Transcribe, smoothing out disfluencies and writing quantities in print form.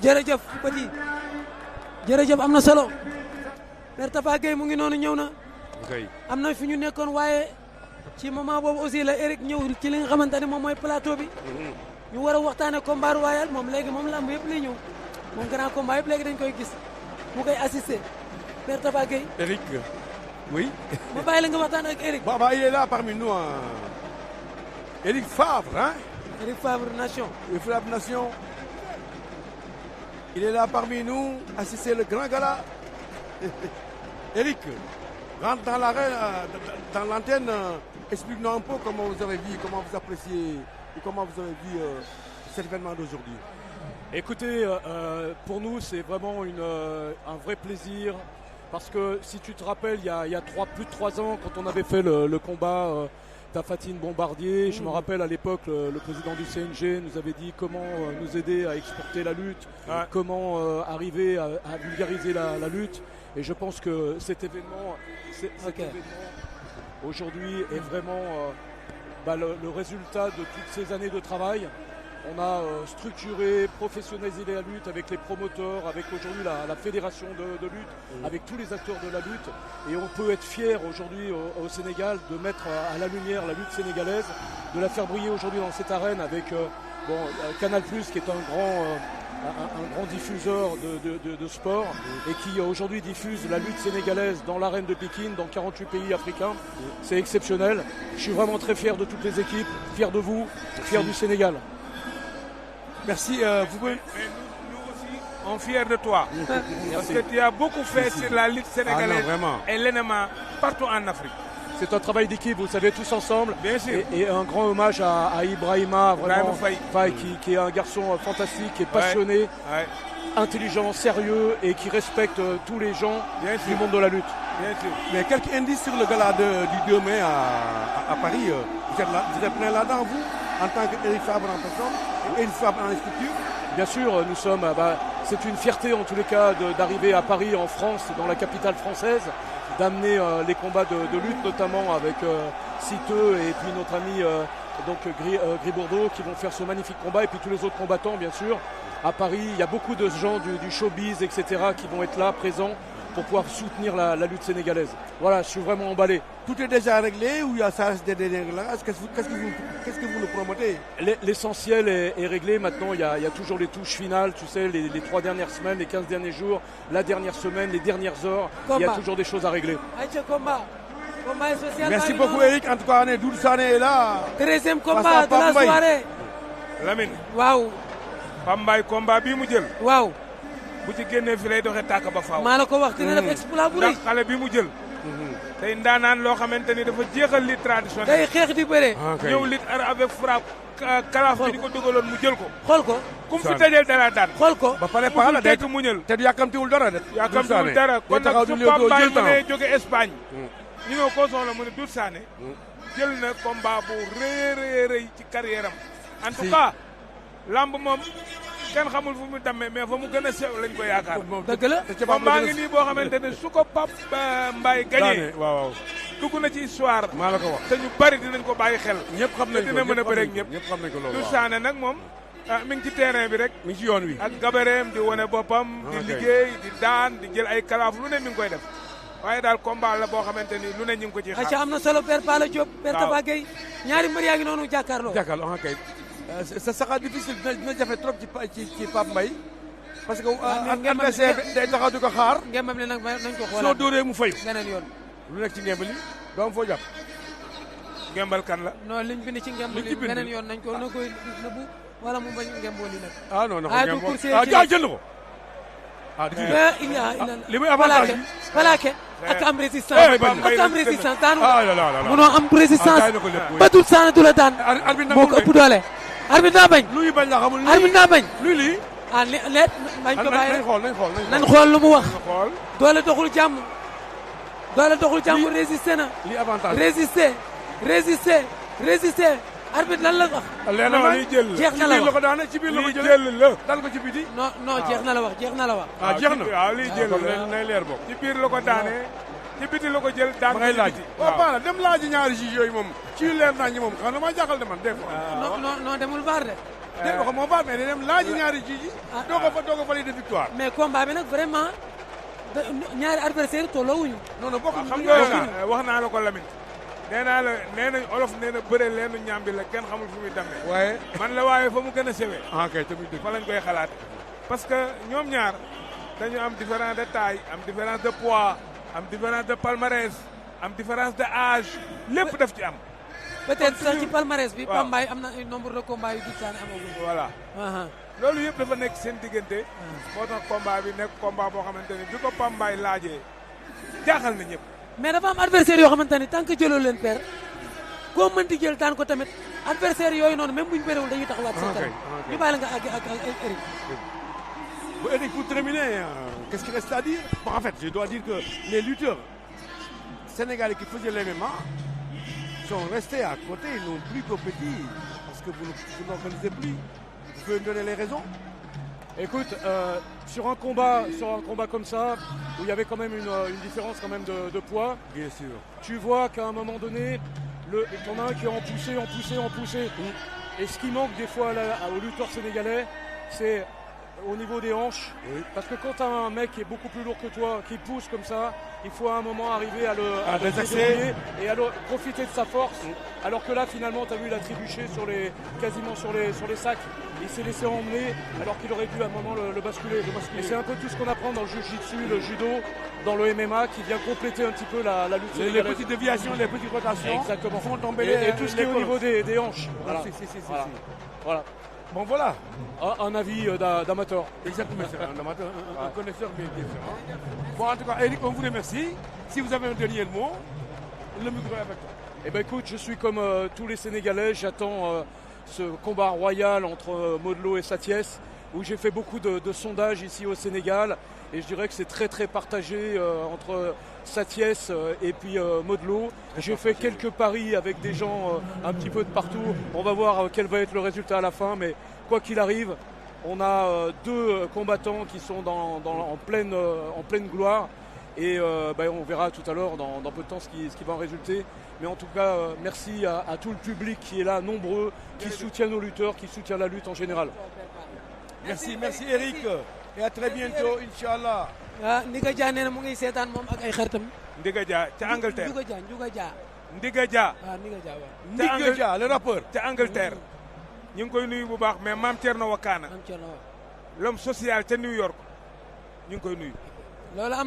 jërëjëf Petit jërëjëf am na solo Père Tapha Gueye mu ngi noonu ñëw na am na fi ñu nekkoon waaye ci moment boobu aussi la Eric ñëw ci li nga xamante ne moom mooy plateau bi ñu war a waxtaane combat royal moom léegi moom lamb yëpp lay ñëw moom grand combat yëpp léegi dañ koy gis mu koy assister Père Tapha Gueye. Eric oui. ma bàyyi la nga waxtaan ak Eric. Bah, il est là parmi nous Eric Favre hein. Eric Favre Nation. Eric Favre Nation. Il est là parmi nous, assister le grand gala. Eric, rentre dans l'arène, dans l'antenne, explique-nous un peu comment vous avez vu, comment vous appréciez et comment vous avez vu cet événement d'aujourd'hui. Écoutez, pour nous c'est vraiment un vrai plaisir parce que si tu te rappelles, il y a plus de 3 ans quand on avait fait le combat Tafatine Bombardier, je me rappelle à l'époque le président du CNG nous avait dit comment nous aider à exporter la lutte, comment arriver à vulgariser la lutte, et je pense que cet événement aujourd'hui est vraiment le résultat de toutes ces années de travail. On a structuré, professionnalisé la lutte avec les promoteurs, avec aujourd'hui la fédération de lutte, avec tous les acteurs de la lutte. Et on peut être fier aujourd'hui au Sénégal de mettre à la lumière la lutte sénégalaise, de la faire briller aujourd'hui dans cette arène avec Canal+, qui est un grand diffuseur de sport et qui aujourd'hui diffuse la lutte sénégalaise dans l'arène de Pékin, dans 48 pays africains. C'est exceptionnel. Je suis vraiment très fier de toutes les équipes, fier de vous, fier du Sénégal. Merci. Vous pouvez... nous aussi, on est fiers de toi. Parce que tu as beaucoup fait sur la lutte sénégalaise et l'ENEMA partout en Afrique. C'est un travail d'équipe, vous savez, tous ensemble. Bien sûr. Et un grand hommage à Ibrahima, vraiment, Faye, qui est un garçon fantastique, qui est passionné, intelligent, sérieux et qui respecte tous les gens du monde de la lutte. Bien sûr. Mais quelques indices sur le gala du 2 mai à Paris. Vous êtes plein là-dedans, vous, en tant qu'Eric Favre en personne et Eric Favre en structure? Bien sûr, nous sommes. C'est une fierté en tous les cas d'arriver à Paris, en France, dans la capitale française, d'amener les combats de lutte, notamment avec Citeux et puis notre ami Gris Bourdeau, qui vont faire ce magnifique combat, et puis tous les autres combattants, bien sûr. À Paris, il y a beaucoup de gens du showbiz, etc., qui vont être là, présents, pour pouvoir soutenir la lutte sénégalaise. Voilà, je suis vraiment emballé. Tout est déjà réglé ou il y a ça des réglages? Qu'est-ce que vous nous promotez? L'essentiel est réglé. Maintenant, il y a toujours les touches finales, tu sais, les 3 dernières semaines, les 15 derniers jours, la dernière semaine, les dernières heures. Il y a toujours des choses à régler. Merci beaucoup, Eric. En tout cas, Doudou Sané est là. 13e combat de la soirée. Lamine. Waaw. Pambaay combat bii mu jël. Waaw. bu ci génnee fi lay doxee tàkk ba faaw. maa la ko wax dina def exploit bu rëy. ndax xale bi mu jël. tey ndaanaan loo xamante ni dafa jeexal li traditionnel. day xeex di bëre. ñëw lit avec frappe kalaaf bi di ko dugaloon mu jël ko. xool ko. kum fi dajeel dara daan. xool ko. ba pare paala day mu ñël. te yàkkamtiwul dara de. yàkkamtiwul dara kon nag su Pambaay mënee jóge Espagne. ñu ñëw koo soxla mu ne Doudou Sané. jël na combat bu rëy ci carrière am. en tout cas lamb moom. kenn xamul fu mu demee mais fa mu gën a sew lañ ko yaakaar. dëgg la combat ngi nii boo xamante ne su ko Pape Mbaye gagné. waaw dugg na ci histoire. maa la ko wax te ñu bari dinañ ko bàyyi xel. ñëpp xam nañ ko dina mën a bëre ak ñëpp. ñëpp xam nañ ko loolu Doudou Sané nag moom mi ngi ci terrain bi rek. mi ngi ci yoon wi. ak gabareem di wane boppam. di liggéey di daan di jël ay kalaaf lu ne mi ngi koy def. waaye daal combat la boo xamante ni lu ne ñu ngi ko ci xaar. ayca am na solo Père Pala Diop. Père Tapha Gueye ñaari mbër yaa ngi noonu jàkkaarloo. kay. ça sera difficile dina jafe trop ci Pape Mbaye parce que adversaire day taxaw di ko xaar. ngembam li nag nañ ko xoolaat soo dóoree mu fay. beneen yoon. lu nekk ci ngembal li doo am foo jàpp. ngembal kan la. non liñ bind ci ngembal li beneen yoon nañ ko na koy nëbbu wala mu bañ ngemboo li nag. non non jël na ko. li muy avantage bi plaqué ak am résistance. ak am résistance daanu. munoo am résistance ba Doudou Sané du la daan. moo ko ëpp doole. arbitre naa bañ. luy bañ la xamul arbitre naa bañ. luy lii. leet bañ ko bàyyi rek nañ xool lu mu wax. doole doxul jàmm. résisté na. lii avantage résisté. arbitre lan la wax. jeex na la wax ci biir la ko jël la dal ko ci biti. non jeex na la wax. jeex na. waaw lii jël la nay leer bokk. ci biir la ko daanee. ci biti la ko jël daan ma ngay laaj. waaw baax dem laaji ñaari juge yooyu moom ci leer naa ñi moom xam na maa jaaxal de man des fois. non demul VAR de. dégg nga moo baax mais dañu dem laaj ñaari ji ji. doo ko valider victoire. mais combat bi nag vraiment ñaari adversaire tolloowuñu. non non bokk xam nga wax naa la ko Lamine. nee naa la nee nañ olof nee na bëre leenu ñaambi la kenn xamul fu muy demee. waaye man la waaye fa mu gën a sewee. kay tamit dëgg fa lañ koy xalaat. parce que ñoom ñaar dañu am différence de taille am différence de poids am différence de palmarès am différence de âge lépp daf ci am. peut-être sax ci palmarès bi. waaw Pambaay am na un nombre de combats yu Doudou Sané amagul. voilà. loolu yëpp dafa nekk seen diggante. moo tax combat bi nekk combat boo xamante ni bi ko Pambaay laajee jaaxal na ñëpp. mais dafa am adversaire yoo xamante ni tant que jëloo leen père koo mënti jël daan ko tamit adversaire yooyu noonu même bu ñu bëriwul dañuy taxawaat seen kanam. ñu bàyyi la nga àgg ak Eric. Bon, Eric, pour terminer, qu'est-ce qu'il reste à dire? Bon, en fait, je dois dire que les lutteurs sénégalais qui faisaient les MMA sont restés à côté, ils n'ont plus compétit parce que vous n'organisez plus. Vous pouvez me donner les raisons? Écoute, sur un combat comme ça, où il y avait quand même une différence quand même de poids, bien sûr. Tu vois qu'à un moment donné, t'en as un qui est en poussé. Et ce qui manque des fois aux lutteurs sénégalais, c'est au niveau des hanches. Oui. Parce que quand tu as un mec qui est beaucoup plus lourd que toi, qui pousse comme ça, il faut à un moment arriver à le déverrouiller et à profiter de sa force. Alors que là, finalement, tu as vu, il a trébuché quasiment sur les sacs. Il s'est laissé emmener alors qu'il aurait dû à un moment le basculer. Et c'est un peu tout ce qu'on apprend dans le jiu-jitsu, le judo, dans le MMA, qui vient compléter un petit peu la lutte sénégalaise. Les petites déviations, les petites rotations. Exactement. Font tomber et tout ce qui est au niveau des hanches. Voilà. Voilà. Bon, voilà. Un avis d'amateur. Exactement, c'est un amateur, un connaisseur bien différent. Bon, en tout cas, Eric, on vous remercie. Si vous avez un dernier mot, le micro est avec toi. Eh bien, écoute, je suis comme tous les Sénégalais. J'attends ce combat royal entre Modou Lô et Sathiès, où j'ai fait beaucoup de sondages ici au Sénégal. Et je dirais que c'est très très partagé entre Sathiès et puis Modou Lô. J'ai fait quelques paris avec des gens un petit peu de partout. On va voir quel va être le résultat à la fin. Mais quoi qu'il arrive, on a deux combattants qui sont en pleine gloire. Et on verra tout à l'heure dans peu de temps ce qui va en résulter. Mais en tout cas, merci à tout le public qui est là, nombreux, qui soutient nos lutteurs, qui soutient la lutte en général. Merci Eric. Et à très bientôt, Inch'Allah. Ndiga Dia nee na mu ngi seetaan moom ak ay xaritam. Ndiga Dia ca Angleterre. Ndiga Dia. Ndiga Dia. Ndiga Dia waaw. Ndiga Dia, le rappeur. ca Angleterre. ñu ngi koy nuyu bu baax mais Maam Thierno Wakana. Maam Thierno l'homme social ca New York ñu ngi koy nuyu. loolu am